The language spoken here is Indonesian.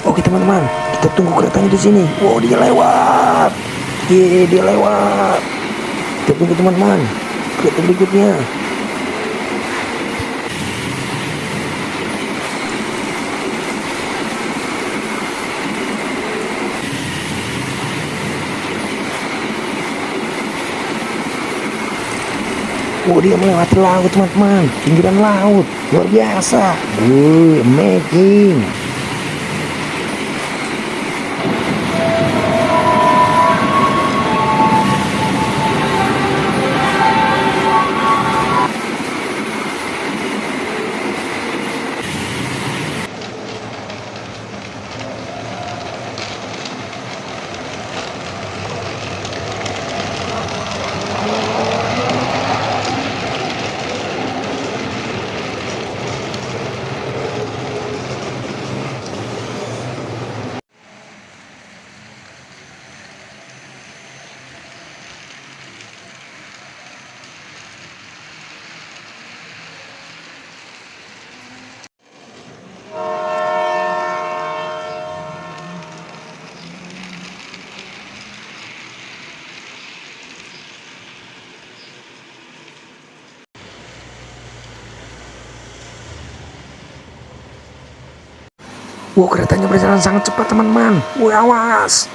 Oke teman-teman, kita tunggu keretanya di sini. Wow, dia lewat. Ye, dia lewat. Kita tunggu teman-teman. Kereta berikutnya. Oh, dia melewati laut teman-teman, pinggiran laut, luar biasa. Amazing. Wow, keretanya berjalan sangat cepat teman-teman. Woi, awas.